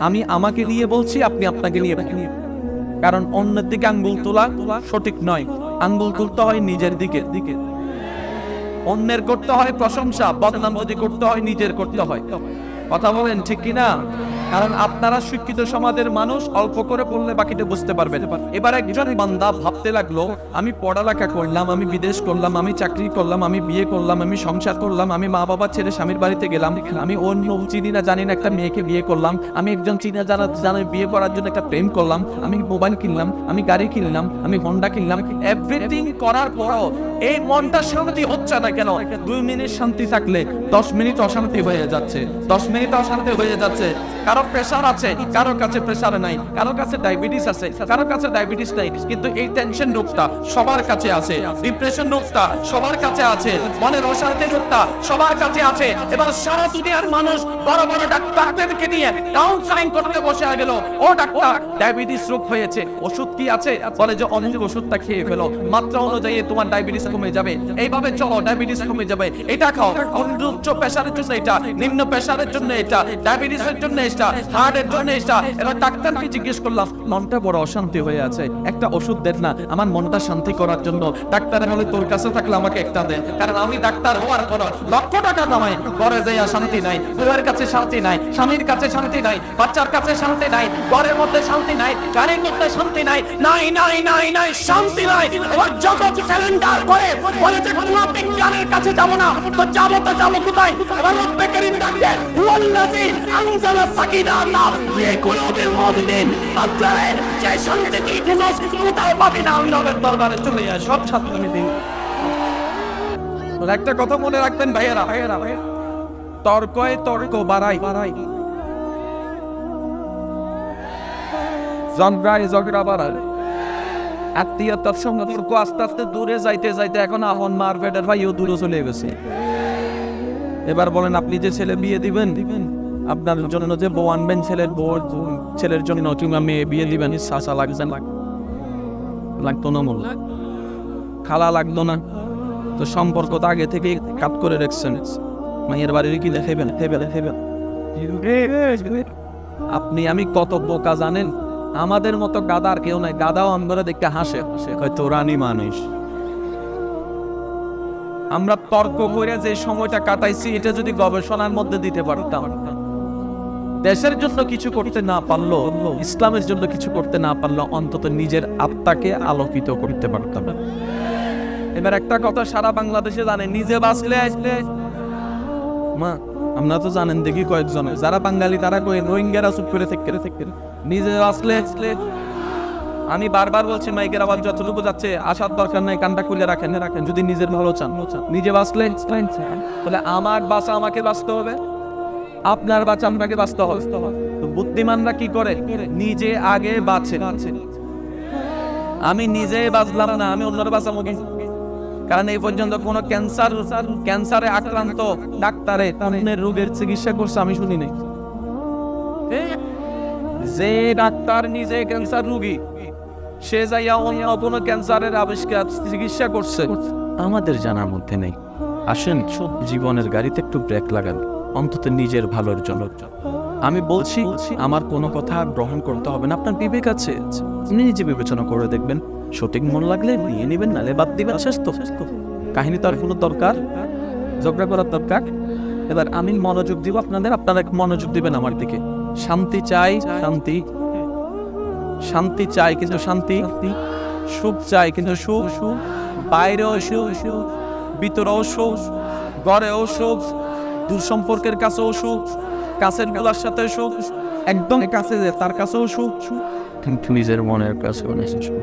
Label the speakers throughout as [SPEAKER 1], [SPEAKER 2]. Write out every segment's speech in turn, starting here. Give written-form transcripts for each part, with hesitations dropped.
[SPEAKER 1] আমি আমাকে নিয়ে বলছি, আপনি আপনাকে নিয়ে বলুন। কারণ অন্যের দিকে আঙ্গুল তোলা সঠিক নয়। আঙ্গুল তুলতে হয় নিজের দিকে। অন্যের করতে হয় প্রশংসা, বদনাম যদি করতে হয় নিজের করতে হয়। কথা বলেন ঠিক কিনা? কারণ আপনারা শিক্ষিত সমাজের মানুষ, অল্প করে পড়লে বাকিটা বুঝতে পারবেন। এবার একজন বান্দা ভাবতে লাগলো, আমি পড়ালেখা করলাম, আমি বিদেশ করলাম, আমি চাকরি করলাম, আমি বিয়ে করলাম, আমি সংসার করলাম, আমি মা বাবা ছেড়ে স্বামীর বাড়িতে গেলাম, আমি অন্য চিনি না জানি না একটা মেয়েকে বিয়ে করলাম, আমি একজন চিনা জানা বিয়ে করার জন্য একটা প্রেম করলাম, আমি মোবাইল কিনলাম, আমি গাড়ি কিনলাম, আমি হন্ডা কিনলাম, এভরিথিং করার পরও এই মনটা শান্তি হচ্ছে না কেন? 2 মিনিট শান্তি থাকলে 10 মিনিট অশান্তি হয়ে যাচ্ছে, 10 মিনিট অশান্তি হয়ে যাচ্ছে। কারো প্রেসার আছে, কারো কাছে প্রেসার নাই, কারো কাছে ডায়াবেটিস আছে, কারো কাছে ডায়াবেটিস নাই, কিন্তু এই টেনশন রোগটা সবার কাছে আছে, ডিপ্রেশন রোগটা সবার কাছে আছে, মনের অশান্তি রোগটা সবার কাছে আছে। এবার সারা দুনিয়ার মানুষ বড় বড় ডাক্তারদেরকে নিয়ে কাউন্সেলিং করতে বসে গেল। ও ডাক্তার, ডায়াবেটিস রোগ হয়েছে, ওষুধ কি আছে? বলে যে অনেক ওষুধটা খেয়ে ফেলো, মাত্রা অনুযায়ী তোমার ডায়াবেটিস কমে যাবে, এইভাবে চলো ডায়াবেটিস কমে যাবে, এটা খাও, উচ্চ প্রেসারের জন্য এটা, নিম্ন প্রেসারের জন্য এটা, ডায়াবেটিসের জন্য এটা, হার্টের জন্য এটা। এবার ডাক্তারকে জিজ্ঞেস করলাম, মনটা বড় অশান্তি হয়ে আছে, একটা ওষুধ দেন না আমার মনটা শান্তি করার জন্য। ডাক্তার বলে, তোর কাছে থাকলে আমাকে একটা দে, কারণ আমি ডাক্তার হওয়ার পর লক্ষ টাকা কামাই, ঘরে যাইয়া শান্তি নাই, পরিবারের কাছে শান্তি নাই, স্বামীর কাছে শান্তি নাই, বাচ্চার কাছে শান্তি নাই, ঘরের মধ্যে শান্তি নাই, গাড়ির মধ্যে শান্তি নাই, নাই নাই নাই নাই শান্তি নাই। এবার জগৎ সিলিন্ডার করে বলে যে কোনো বিজ্ঞানের কাছে যাব না, তো যাবো তো যাবো কোথায়? এবার রব্বে করিম ডাকছে, ওয়াল্লাযী আনজালা সাকিনাতাহ ফি কুলুবিল মুমিনিন, আল্লাহ যে শান্তি দিয়েছিস কোথায় পাবি না? আল্লাহর দরবারে চলে যায়, সব শান্তি আমি দিই। একটা কথা মনে রাখবেন ভাইয়েরা, তর্কয়ে তর্ক বাড়াই, ঝগড়া বাড়ায়, আত্মীয়তার সঙ্গে তর্ক আস্তে আস্তে দূরে যাইতে যাইতে এখন আহন মারপেটের ভাইও দূরে চলে গেছে। এবার বলেন, আপনি যে ছেলে বিয়ে দিবেন, আপনার জন্য যে বউ আনবেন, ছেলের জন্য কিংবা মেয়ে বিয়ে দিবেন, চাচা লাগছেন, লাগতো না, মোল্লা খালা লাগতো না, তো সম্পর্ক তো আগে থেকে কাট করে রাখছেন। মায়ের বাড়ির কি দেখাইবেন? আপনি আমি কত বোকা জানেন? আমাদের মতো গাদার কেউ নাই, গাদাও আমরা দেখতে হাসে, হয়তো রানী মানুষ। আমরা তর্ক করে যে সময়টা কাটাইছি, এটা যদি গবেষণার মধ্যে দিতে পারতাম, দেশের জন্য কিছু করতে না পারলো, ইসলামের জন্য কিছু করতে না পারলো, অন্তত নিজের আত্মাকে আলোকিত করতে পারতাম। এবার একটা কথা সারা বাংলাদেশে জানে, নিজে বাঁচলে আসলে মা, আমরা তো জানেন দেখি কয়েকজন যারা বাঙালি তারা কই রোহিঙ্গারা চুপ করে থেকে নিজে আসলে। আমি বারবার বলছি, মাইকের আওয়াজ যতটুকু যাচ্ছে আসার দরকার নাই, কানটা খুলে রাখেন। যদি নিজের ভালো চান, নিজে বাঁচলে বলে আমার বাঁচা আমাকে বাঁচতে হবে, আপনার বাঁচা আপনাকে বাঁচতে হবে। তো বুদ্ধিমানরা কি করে? নিজে আগে বাঁচে। আমি নিজে বাঁচলাম না, আমি অন্যরা বাঁচাবো কি? কারণ এই পর্যন্ত কোন ক্যান্সারে আক্রান্ত ডাক্তারে তাদের রোগের চিকিৎসা করছে আমি শুনি নাই। যে ডাক্তার নিজে ক্যান্সার রোগী, সে যাইয়া অন্য কোনো ক্যান্সারের আবিষ্কার চিকিৎসা করছে আমাদের জানার মধ্যে নেই। আসেন জীবনের গাড়িতে একটু ব্রেক লাগান, অন্তত নিজের ভালোর জন্য। আমি বলছি, আমার কোনো কথা গ্রহণ করতে হবে না, আপনার বিবেক আছে, আপনি নিজে বিবেচনা করে দেখবেন, সঠিক মন লাগলে নিয়ে নেবেন, নালে বাদ দিবেন, শেষ তো। কাহিনী তো আর কোনো দরকার ঝগড়া করার দরকার। এবার আমি মনোযোগ দিব আপনাদের, আপনারা মনোযোগ দিবেন আমার দিকে। শান্তি চাই, শান্তি চাই, কিন্তু শান্তি, সুখ চাই কিন্তু সুখ, বাইরেও সুখ, ভিতরেও সুখ, ঘরেও সুখ, দূর সম্পর্কের কাছেও সুখ, কাছের গুলার সাথে সুখ, একদম কাছে যে তার কাছেও সুখ, কিন্তু নিজের মনের কাছে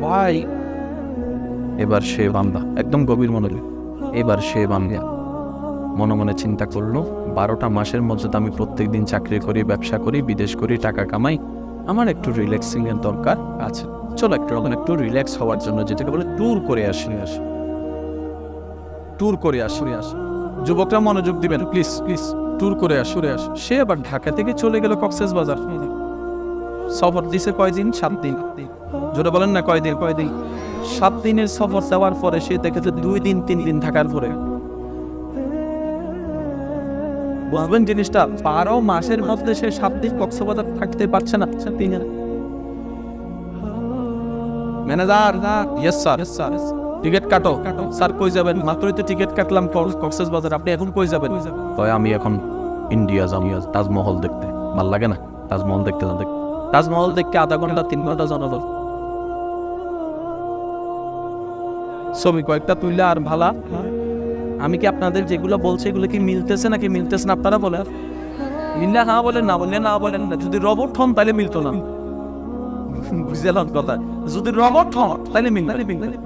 [SPEAKER 1] ভাই। এবার সে বান্দা একদম গভীর মনোযোগ, এবার সে বান্দা মনে মনে চিন্তা করলো, 12টা মাসের মধ্যে আমি প্রত্যেক দিন চাকরি করি, ব্যবসা করি, বিদেশ করি, টাকা কামাই, আমার একটু রিল্যাক্সিং এর দরকার আছে। চলো একটু রিল্যাক্স হওয়ার জন্য যেটাকে বলে ট্যুর করে আসি। যুবকরা মনোযোগ দিবেন প্লিজ, ট্যুর করে আসি। সে আবার ঢাকা থেকে চলে গেল কক্সবাজার। সফর দিছে কয়দিন? 7 দিন। জোরে বলেন না কয়দিন? 7 দিনের সফর যাওয়ার পরে সে দেখেছে 2 দিন 3 দিন থাকার পরে বুঝবেন জিনিসটা, 12 মাসের মধ্যে সে 7 দিন কক্সবাজার থাকতে পারছে না। ম্যানেজার, ইয়েস স্যার, টিকিট কাটো। স্যার কই যাবেন? মাত্রই তো টিকিট কাটলাম কক্সবাজার, আপনি এখন কই যাবেন? কয় আমি এখন ইন্ডিয়া যাবো তাজমহল দেখতে। ভাল লাগে না তাজমহল দেখতে? তাজমহল দেখতে আধা ঘন্টা 3 ঘন্টা জানালো ছবি কয়েকটা তুইলা আর ভালা। আমি কি আপনাদের যেগুলো বলছি এগুলো কি মিলতেছে নাকি মিলতেছে না আপনারা বলেন? মিললে হ্যাঁ বলেন, না বললে না বলেন। যদি রবট হন তাহলে মিলতো না, বুঝলেন কথা? যদি রবট হন তাহলে মিলবে,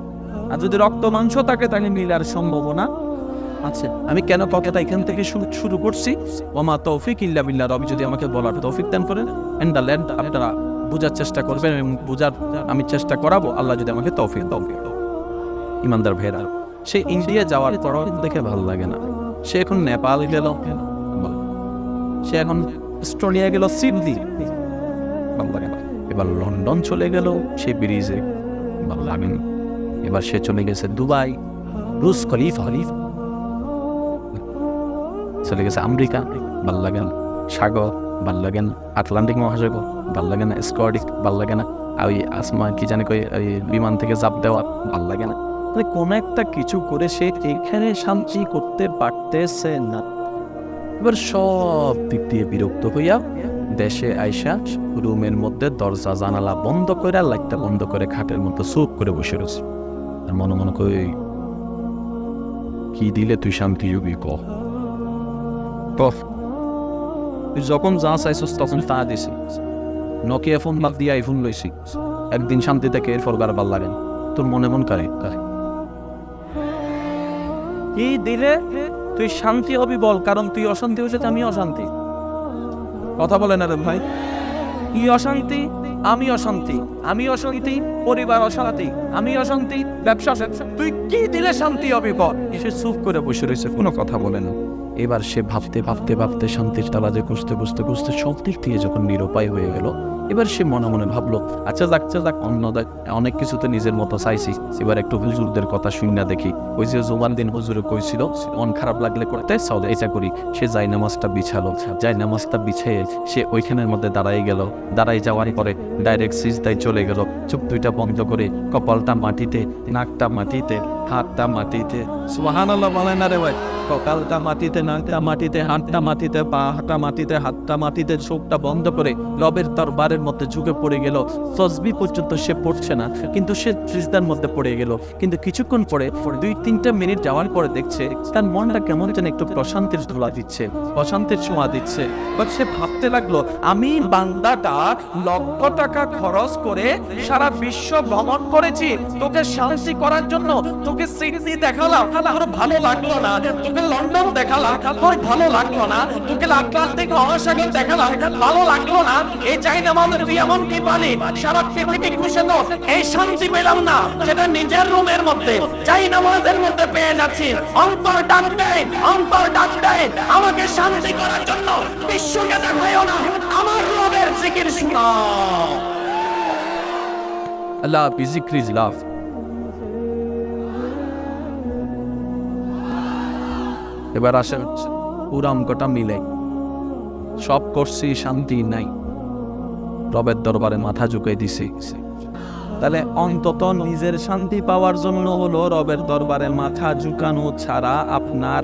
[SPEAKER 1] আর যদি রক্ত মাংস থাকে তাহলে মিলার সম্ভাবনা আছে। আমি কেন কথাটা এখান থেকে শুরু করছি? ওমা তৌফিক ইল্লা বিল্লাহ, রবি যদি আমাকে বলার তৌফিক দান করেন, আপনারা বোঝার চেষ্টা করবেন এবং বোঝার আমি চেষ্টা করাবো, আল্লাহ যদি আমাকে তৌফিক দাও। ইমানদার ভাইরা, সে ইন্ডিয়া যাওয়ার পর দেখে ভালো লাগে না। সে এখন নেপাল গেল, সে এখন অস্ট্রেলিয়া গেল, সিডনি, ভালো লাগে না। এবার লন্ডন চলে গেল, সে ব্রিজে, ভালো লাগে না। এবার সে চলে গেছে দুবাই, রুশ খলিফা, চলে গেছে আমেরিকা, ভাল লাগে না। সাগর ভাল লাগে না, আটলান্টিক মহাসাগর ভাল লাগে না, স্কটিক ভাল লাগে না, ওই আসমা কি জানি কই ওই বিমান থেকে চাপ দেওয়া ভাল লাগে না। কোন একটা কিছু করে সে এখানে শান্তি করতে পারতেছে না। এবার সব দিক দিয়ে বিরক্ত হইয়া দেশে আইসা রুমের মধ্যে দরজা জানালা বন্ধ করে, লাইটটা বন্ধ করে খাটের মধ্যে চুপ করে বসে রয়েছে। আর মনে মনে কই কি দিলে তুই শান্তি যোগী কফ, তুই যখন যা চাইছিস তখন তা দিছি। নকিয়া ফোন বাদ দিয়ে আইফোন লইছি, একদিন শান্তি থেকে এরপর আর ভাল লাগে না। তোর মনে মন কারে কি দিলে তুই শান্তি হবি বল, কারণ তুই অশান্তি হয়েছে, আমি অশান্তি। কথা বলে না রে ভাই, কি অশান্তি? আমি অশান্তি, আমি অশান্তি, পরিবার অশান্তি, আমি অশান্তি, ব্যবসা। তুই কি দিলে শান্তি হবে বল? সে চুপ করে বসে রয়েছে, কোনো কথা বলে না। এবার সে ভাবতে শান্তির তালাজে খুঁজতে সব দিক থেকে যখন নিরুপায় হয়ে গেল, এবার সে মনে মনে ভাবলো, আচ্ছা যাক অনেক কিছুতে নিজের মতো চাইছি, এবার একটু হুজুরদের কথা শুনে দেখি। ওই যে জুমার দিন হুজুরে কইছিল মন খারাপ লাগলে করতে সাউদে এটা করি। সে জায়নামাজটা বিছালো, জায়নামাজটা বিছিয়ে সে ওইখানের মধ্যে দাঁড়াই যাওয়ার পরে ডাইরেক্ট সিজদায় চলে গেল, চোখ দুইটা বন্ধ করে, কপালটা মাটিতে, নাকটা মাটিতে, হাতটা মাটিতে। সুবহানাল্লাহ বলেন না রে ভাই? কপালটা মাটিতে, নাকটা মাটিতে, হাতটা মাটিতে, পাটা মাটিতে, হাতটা মাটিতে, চোখটা বন্ধ করে রবের দরবারের মধ্যে ঝুঁকে পড়ে গেল। তসবিহ পর্যন্ত সে পড়ছে না, কিন্তু সে সিজদার মধ্যে পড়ে গেল। কিন্তু কিছুক্ষণ পরে 2-3 মিনিট যাওয়ার পরে দেখছে তার মনটা কেমন যেন একটু প্রশান্তির ধোলা দিচ্ছে, প্রশান্তির ছোঁয়া দিচ্ছে। বাট সে ভাবতে লাগলো, আমি বান্দাটা লক্ষ টাকা খরচ করে সারা বিশ্ব ভ্রমণ করেছি তোকে শান্তি করার জন্য, তোকে সিডনি দেখালাম, তোর ভালো লাগলো না, তোকে লন্ডন দেখালাম, তোর ভালো লাগলো না, তোকে আটলান্টিক মহাসাগর দেখালাম, ভালো লাগলো না, এই চাইনা আমাদের তুই এমন কি পানি সারা পৃথিবী খুশি তো এই শান্তি পেলাম না, সেটা নিজের রুমের মধ্যে চাইনা আমাদের মধ্যে পেয়ে যাচ্ছি। অন্তর ডাকবে আমাকে শান্তি করার জন্য, বিশ্বকে দেখায়ও না, আমার রবের জিকির শোনাও। আল্লাহ বিজিক্রি লাভ। এবার আসেন পুরাম গোটা মিলে সব করছি, শান্তি নাই, রবের দরবারে মাথা ঝুঁকাই দিছি। তাহলে অন্তত নিজের শান্তি পাওয়ার জন্য হলো রবের দরবারে মাথা ঝুঁকানো ছাড়া আপনার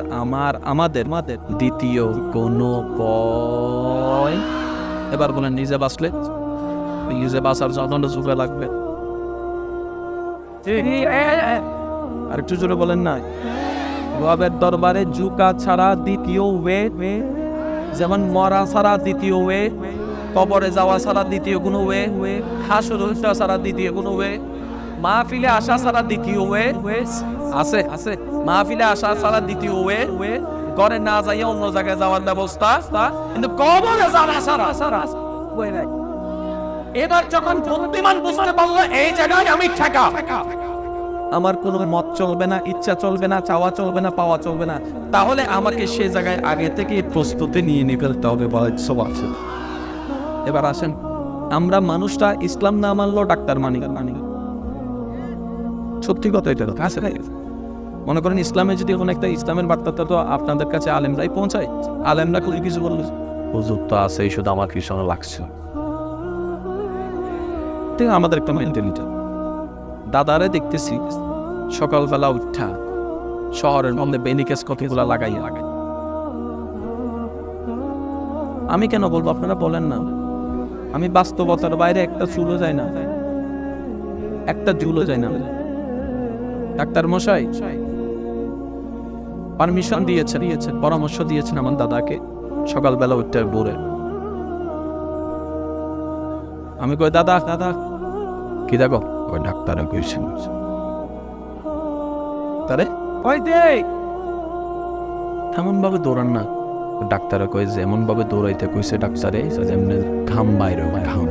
[SPEAKER 1] আমাদের দ্বিতীয় কোনো পয়। এবার বলেন, নিজে বাঁচলে, নিজে বাঁচার জন্য ঝুঁকে লাগবে। আর একটু জোরে বলেন না। রবের দরবারে ঝুঁকা ছাড়া দ্বিতীয় ওয়ে, যেমন মরা ছাড়া দ্বিতীয় ওয়ে, কবরে যাওয়া ছাড়া দ্বিতীয় কোনো ওয়ে, হাসর ছাড়া দ্বিতীয় কোনো ওয়ে, মাহফিলে আসা ছাড়া দ্বিতীয় ওয়ে আছে, মাহফিলে আসা ছাড়া দ্বিতীয় ওয়ে, ঘরে না যাইয়া অন্য জায়গায় যাওয়ার ব্যবস্থা, কিন্তু কবরে যাওয়া ছাড়া ওয়ে নাই। এবার যখন বুদ্ধিমান বুঝতে পারলো এই জায়গায় আমি ঠেকা, আমার কোনো মত চলবে না, ইচ্ছা চলবে না, চাওয়া চলবে না, পাওয়া চলবে না, তাহলে আমাকে সে জায়গায় আগে থেকে প্রস্তুতি নিয়ে ফেলতে হবে। এবার আসেন, আমরা মানুষটা ইসলাম না মানলো ডাক্তার মানি, সত্যি কথা এটা আছে। মনে করেন ইসলামে যদি কোনো একটা ইসলামের বার্তাটা তো আপনাদের কাছে আলেমরাই পৌঁছায়, আলেমরা কিছু বললে হুজুর তো আছে, শুধু আমার পিছনে লাগছে। ঠিক আমাদের একটা মেন্টালিটি। দাদারে দেখতেছি সকালবেলা উঠা শহরের মধ্যে বেনিকেস কতগুলা লাগাই। আমি কেন বলবো, আপনারা বলেন না? আমি বাস্তবতার বাইরে একটা চুলও যায় না, একটা চুলও যায় না। ডাক্তার মশাই পারমিশন দিয়েছেন, পরামর্শ দিয়েছেন আমার দাদাকে সকালবেলা উঠতে ভোরে। আমি কই দাদা কি দেখো, ওই ডাক্তার কইছেন তারে এমন ভাবে দৌড়ান না। ডাক্তারে কই যে এমন ভাবে দৌড়াইতে কইছে ডাক্তারে যেমনি ঘাম বাইরে ঘাম।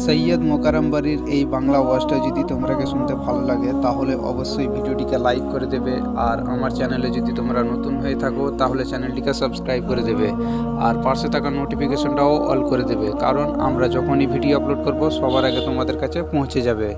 [SPEAKER 2] সৈয়দ মোকাররম বাড়ির এই বাংলা ওয়াজটা যদি তোমরাকে শুনতে ভালো লাগে তাহলে অবশ্যই ভিডিওটিকে লাইক করে দেবে, আর আমার চ্যানেলে যদি তোমরা নতুন হয়ে থাকো তাহলে চ্যানেলটিকে সাবস্ক্রাইব করে দেবে, আর পাশে থাকা নোটিফিকেশনটাও অল করে দেবে, কারণ আমরা যখনই ভিডিও আপলোড করব সবার আগে তোমাদের কাছে পৌঁছে যাবে।